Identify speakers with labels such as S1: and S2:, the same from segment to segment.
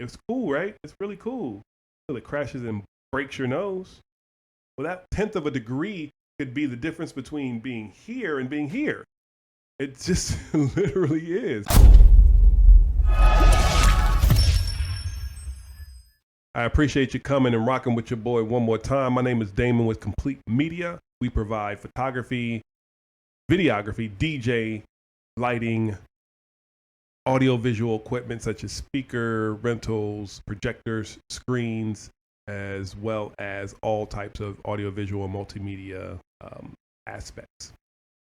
S1: It's cool, right? It's really cool. Until it crashes and breaks your nose. Well, that tenth of a degree could be the difference between being here and being here. It just literally is. I appreciate you coming and rocking with your boy one more time. My name is Damon with Complete Media. We provide photography, videography, DJ, lighting, audiovisual equipment such as speaker rentals, projectors, screens, as well as all types of audiovisual and multimedia aspects.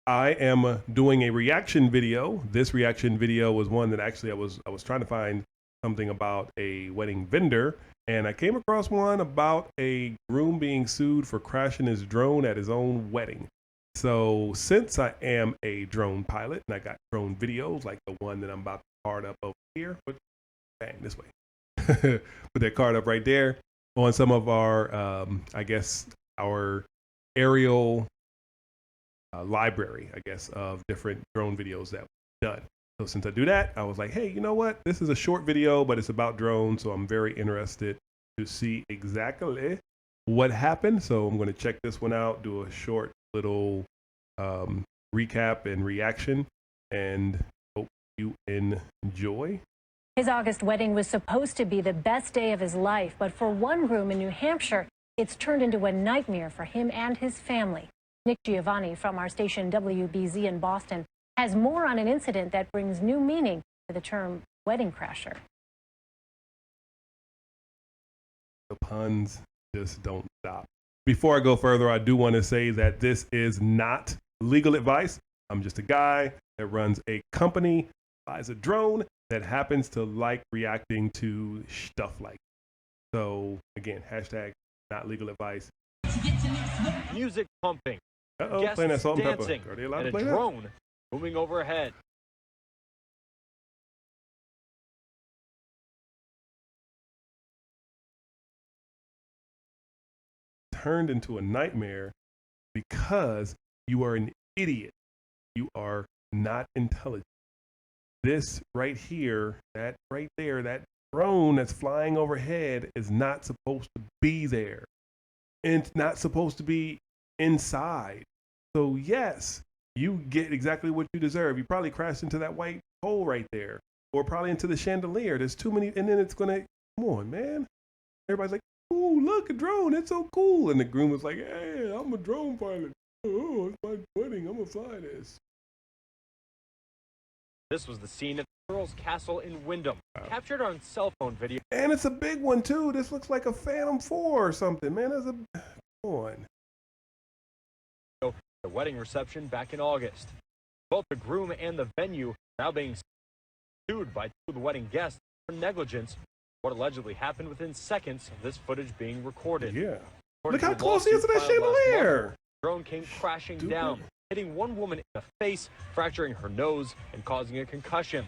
S1: I am doing a reaction video. This reaction video was one that actually I was trying to find something about a wedding vendor, and I came across one about a groom being sued for crashing his drone at his own wedding. So since I am a drone pilot and I got drone videos like the one that I'm about to card up over here, but bang, this way. Put that card up right there on some of our, I guess, our aerial library, I guess, of different drone videos that we've done. So since I do that, I was like, hey, you know what? This is a short video, but it's about drones. So I'm very interested to see exactly what happened. So I'm going to check this one out, do a short little recap and reaction, and hope you enjoy.
S2: His August wedding was supposed to be the best day of his life, but for one groom in New Hampshire, it's turned into a nightmare for him and his family. Nick Giovanni from our station WBZ in Boston has more on an incident that brings new meaning to the term wedding crasher.
S1: The puns just don't stop. Before I go further, I do want to say that this is not legal advice. I'm just a guy that runs a company, buys a drone that happens to like reacting to stuff like that. So again, hashtag not legal advice.
S3: Music pumping.
S1: Uh-oh, playing that salt and pepper.
S3: Dancing,
S1: Are they allowed
S3: and
S1: to play
S3: a
S1: that?
S3: drone moving overhead.
S1: Turned into a nightmare because you are an idiot. You are not intelligent. This right here, that right there, that drone that's flying overhead is not supposed to be there. And it's not supposed to be inside. So yes, you get exactly what you deserve. You probably crashed into that white hole right there, or probably into the chandelier. There's too many, and then it's gonna, come on, man. Everybody's like, ooh, look, a drone, it's so cool. And the groom was like, hey, I'm a drone pilot. Oh, it's my wedding, I'm gonna fly this.
S3: This was the scene at the Earl's Castle in Wyndham, captured on cell phone video.
S1: And it's a big one too. This looks like a Phantom 4 or something, man. That's a, come on.
S3: The wedding reception back in August. Both the groom and the venue now being sued by two of the wedding guests for negligence. What allegedly happened within seconds of this footage being recorded.
S1: Yeah.
S3: According
S1: Look how
S3: to a
S1: close he is to
S3: lawsuit
S1: that
S3: filed last
S1: chandelier.
S3: month, the drone came crashing
S1: Stupid.
S3: down, hitting one woman in the face, fracturing her nose and causing a concussion.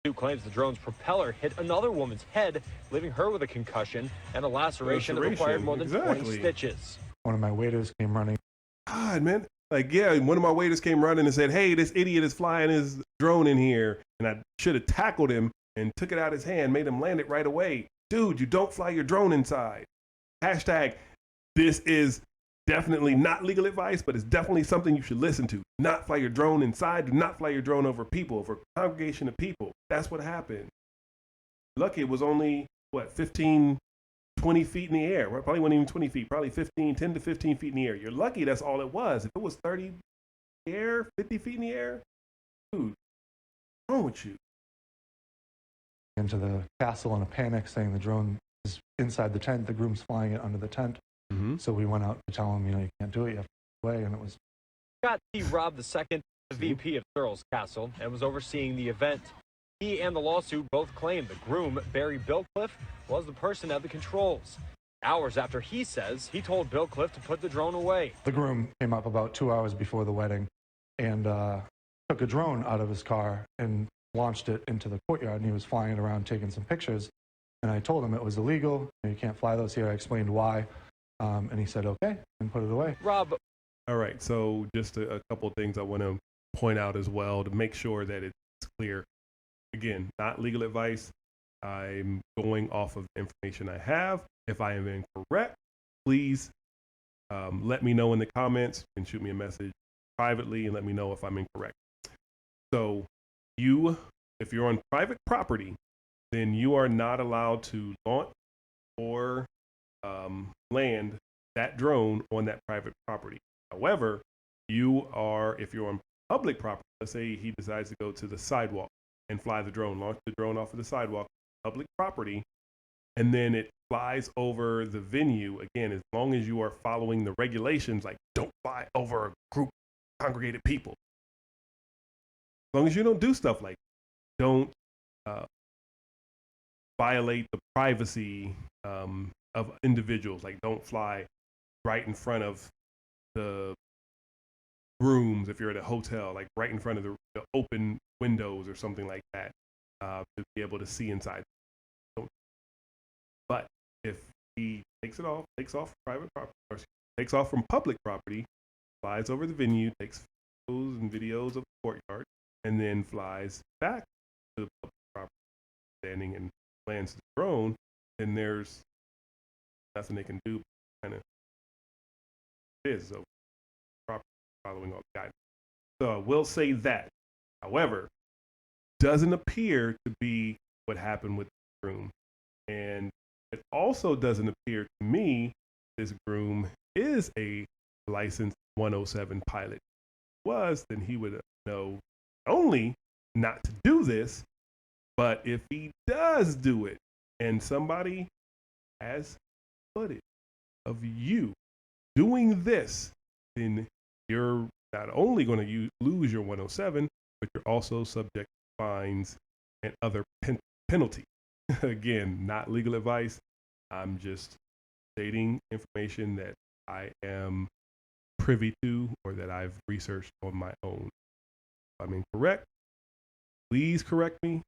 S3: The suit claims the drone's propeller hit another woman's head, leaving her with a concussion and a laceration that required more than 20 stitches.
S4: One of my waiters came running.
S1: God, man. Like, yeah, one of my waiters came running and said, hey, this idiot is flying his drone in here. And I should have tackled him and took it out of his hand, made him land it right away. Dude, you don't fly your drone inside. Hashtag, this is definitely not legal advice, but it's definitely something you should listen to. Not fly your drone inside. Do not fly your drone over people, over a congregation of people. That's what happened. Lucky it was only, what, 15, 20 feet in the air. Well, probably wasn't even 20 feet, probably 10 to 15 feet in the air. You're lucky that's all it was. If it was 30 in the air, 50 feet in the air, dude, what's wrong with you?
S4: Into the castle in a panic, saying the drone is inside the tent. The groom's flying it under the tent.
S1: Mm-hmm.
S4: So we went out to tell him, you can't do it. You have to go away. And it was
S3: Scott T. Robb II, the VP of Earl's Castle, and was overseeing the event. He and the lawsuit both claim the groom, Barry Billcliffe, was the person at the controls. Hours after he says he told Billcliffe to put the drone away.
S4: the groom came up about 2 hours before the wedding and took a drone out of his car and launched it into the courtyard. And he was flying it around, taking some pictures. And I told him it was illegal. You can't fly those here. I explained why. And he said, okay, and put it away.
S3: Rob.
S1: All right, so just a couple of things I want to point out as well to make sure that it's clear. Again, not legal advice. I'm going off of the information I have. If I am incorrect, please let me know in the comments and shoot me a message privately and let me know if I'm incorrect. So if you're on private property, then you are not allowed to launch or land that drone on that private property. However, if you're on public property, let's say he decides to go to the sidewalk and fly the drone, launch the drone off of the sidewalk, public property, and then it flies over the venue. Again, as long as you are following the regulations, like don't fly over a group of congregated people. As long as you don't do stuff like don't violate the privacy of individuals, like don't fly right in front of the rooms if you're at a hotel, like right in front of the open windows or something like that, to be able to see inside. But if he takes off private property, or takes off from public property, flies over the venue, takes photos and videos of the courtyard, and then flies back to the public property, standing and lands the drone, then there's nothing they can do. Kind of is over property following all the guidance. So I will say that. However, doesn't appear to be what happened with the Groom, and it also doesn't appear to me this Groom is a licensed 107 pilot. Then he would know not only not to do this, but if he does do it and somebody has footage of you doing this, then you're not only going to lose your 107, but you're also subject to fines and other penalties. Again, not legal advice. I'm just stating information that I am privy to or that I've researched on my own. If I'm incorrect, please correct me.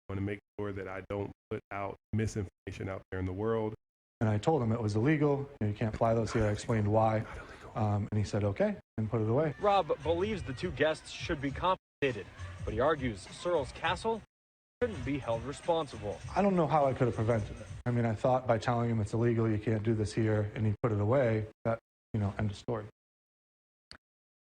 S1: I want to make sure that I don't put out misinformation out there in the world.
S4: And I told him it was illegal. You can't fly those here. I explained why. And he said, okay, and put it away.
S3: Rob believes the two guests should be compensated, but he argues Searles Castle shouldn't be held responsible.
S4: I don't know how I could have prevented it. I mean, I thought by telling him it's illegal, you can't do this here, and he put it away, that, end of story.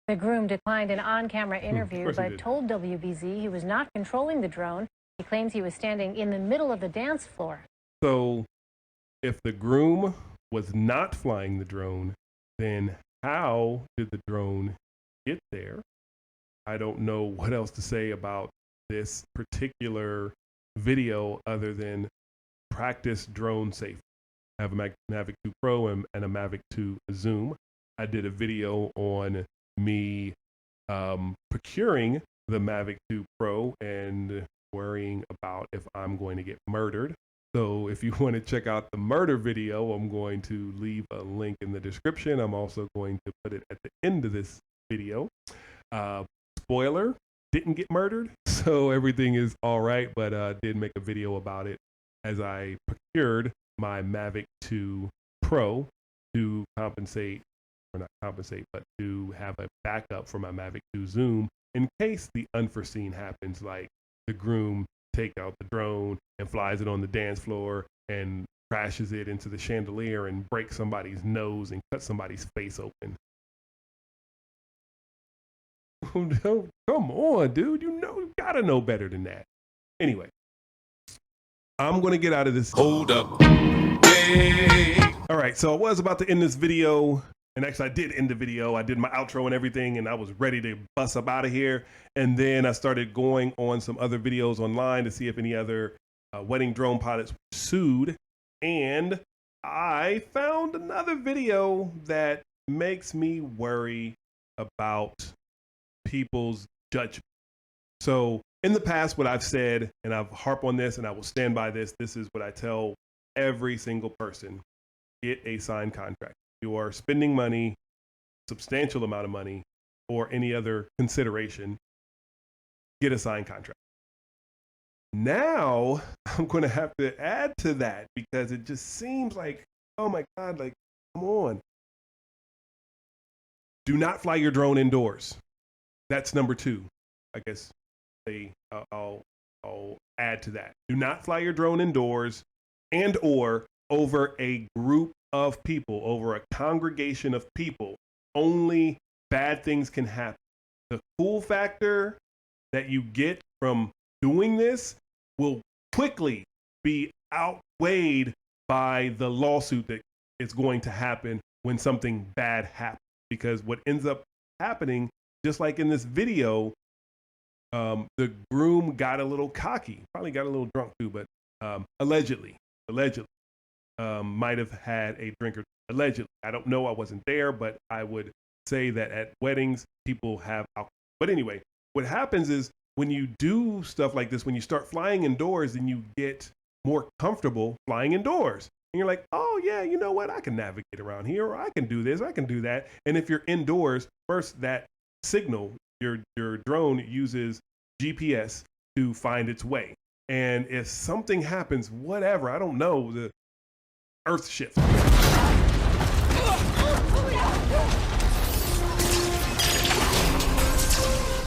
S2: The Groom declined an on-camera interview, but told WBZ he was not controlling the drone. He claims he was standing in the middle of the dance floor.
S1: So if the Groom was not flying the drone, then how did the drone get there? I don't know what else to say about this particular video other than practice drone safety. I have a Mavic 2 Pro and a Mavic 2 Zoom. I did a video on me procuring the Mavic 2 Pro and worrying about if I'm going to get murdered. So if you want to check out the murder video, I'm going to leave a link in the description. I'm also going to put it at the end of this video. Spoiler, didn't get murdered, so everything is all right, but did make a video about it as I procured my Mavic 2 Pro to compensate, or not compensate, but to have a backup for my Mavic 2 Zoom in case the unforeseen happens, like the Groom take out the drone and flies it on the dance floor and crashes it into the chandelier and breaks somebody's nose and cuts somebody's face open. Come on, dude. You gotta know better than that. Anyway, I'm gonna get out of this.
S5: Hold up. Hey.
S1: All right, so I was about to end this video, and actually I did end the video. I did my outro and everything, and I was ready to bust up out of here. And then I started going on some other videos online to see if any other wedding drone pilots were sued. And I found another video that makes me worry about people's judgment. So in the past, what I've said, and I've harped on this and I will stand by this, this is what I tell every single person: get a signed contract. You are spending money, substantial amount of money, or any other consideration, get a signed contract. Now I'm going to have to add to that because it just seems like, oh my God, like, come on. Do not fly your drone indoors. That's number 2. I guess I'll I'll add to that. Do not fly your drone indoors and or over a group of people, over a congregation of people. Only bad things can happen. The cool factor that you get from doing this will quickly be outweighed by the lawsuit that is going to happen when something bad happens. Because what ends up happening, just like in this video, the groom got a little cocky, probably got a little drunk too, but allegedly, might have had a drink or allegedly. I don't know, I wasn't there, but I would say that at weddings, people have alcohol. But anyway, what happens is when you do stuff like this, when you start flying indoors, then you get more comfortable flying indoors. And you're like, oh yeah, you know what? I can navigate around here, or I can do this, I can do that. And if you're indoors, first that signal, your drone uses GPS to find its way. And if something happens, whatever, I don't know, the earth shifts.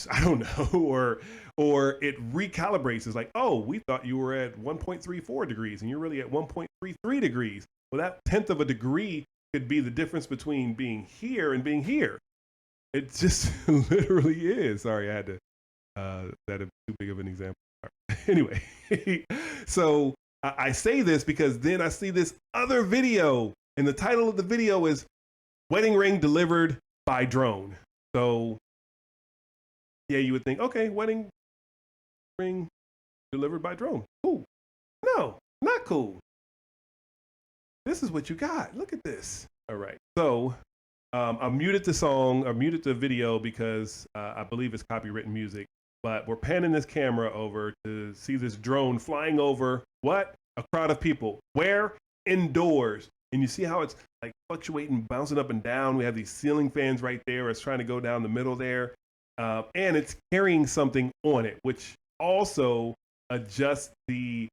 S1: I don't know, or it recalibrates. It's like, oh, we thought you were at 1.34 degrees and you're really at 1.33 degrees. Well, that 1/10 of a degree could be the difference between being here and being here. It just literally is. Sorry, I had to, that is too big of an example. Anyway, so I say this because then I see this other video, and the title of the video is Wedding Ring Delivered by Drone. So yeah, you would think, okay, wedding ring delivered by drone. Cool. No, not cool. This is what you got. Look at this. All right. So I muted the song, or muted the video because I believe it's copywritten music, but we're panning this camera over to see this drone flying over what? A crowd of people. Where? Indoors. And you see how it's like fluctuating, bouncing up and down. We have these ceiling fans right there. It's trying to go down the middle there. And it's carrying something on it, which also adjusts the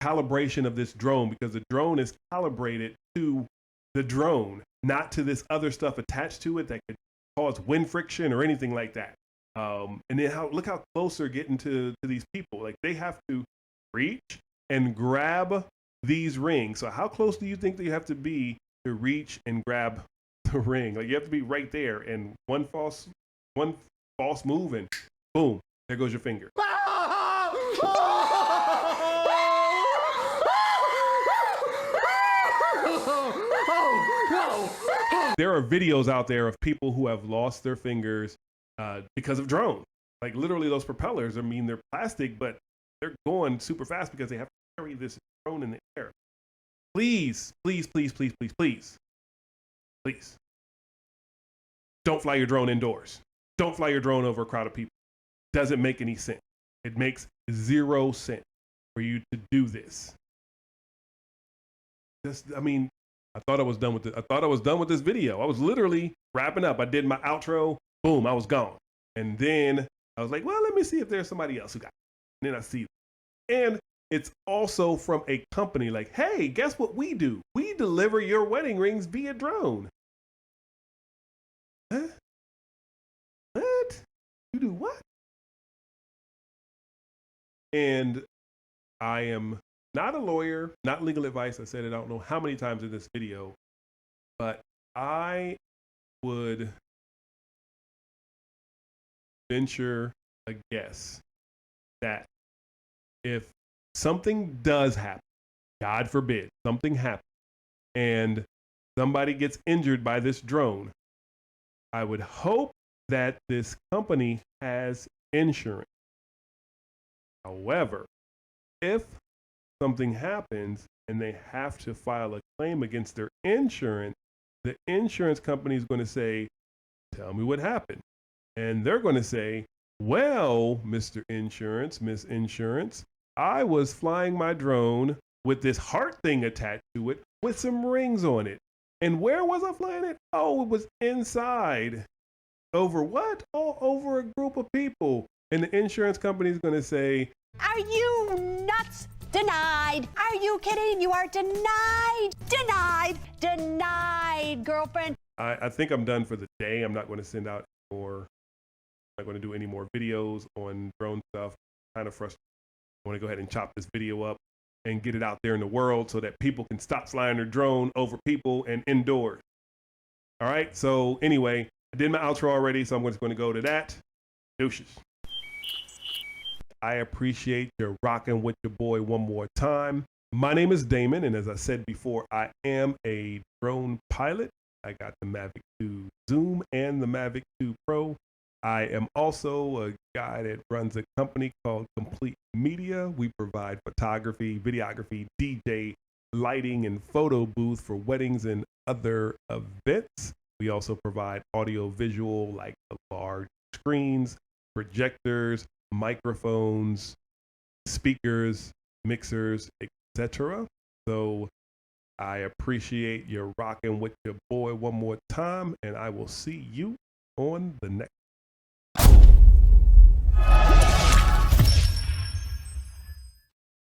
S1: calibration of this drone, because the drone is calibrated to the drone, not to this other stuff attached to it that could cause wind friction or anything like that. And then look how close they're getting to these people. Like, they have to reach and grab these rings. So how close do you think that you have to be to reach and grab the ring? Like, you have to be right there, and one false move and boom, there goes your finger. There are videos out there of people who have lost their fingers because of drones. Like, literally, those propellers, I mean, they're plastic, but they're going super fast because they have to carry this drone in the air. Please, please, please, please, please, please, please, don't fly your drone indoors. Don't fly your drone over a crowd of people. Doesn't make any sense. It makes 0 sense for you to do this. I mean, I thought I was done with it. I thought I was done with this video. I was literally wrapping up. I did my outro. Boom, I was gone. And then I was like, well, let me see if there's somebody else who got it. And then I see it. And it's also from a company like, hey, guess what we do? We deliver your wedding rings via drone. Huh? What? You do what? And I am not a lawyer, not legal advice. I said it, I don't know how many times in this video, but I would venture a guess that if something does happen, God forbid, something happens, and somebody gets injured by this drone, I would hope that this company has insurance. However, if something happens and they have to file a claim against their insurance, the insurance company is going to say, tell me what happened. And they're going to say, well, Mr. Insurance, Miss Insurance, I was flying my drone with this heart thing attached to it with some rings on it. And where was I flying it? Oh, it was inside. Over what? Oh, over a group of people. And the insurance company is going to say,
S6: are you nuts? Denied. Are you kidding? You are denied. Denied. Denied, girlfriend.
S1: I think I'm done for the day. I'm not going to send out more. I'm not going to do any more videos on drone stuff. Kind of frustrating. I want to go ahead and chop this video up and get it out there in the world so that people can stop flying their drone over people and indoors. All right. So anyway, I did my outro already, so I'm just going to go to that. Deuces. I appreciate you rocking with your boy one more time. My name is Damon, and as I said before, I am a drone pilot. I got the Mavic 2 Zoom and the Mavic 2 Pro. I am also a guy that runs a company called Complete Media. We provide photography, videography, DJ, lighting, and photo booth for weddings and other events. We also provide audio visual, like the large screens, projectors, microphones, speakers, mixers, etc. So I appreciate you rocking with your boy one more time, and I will see you on the next.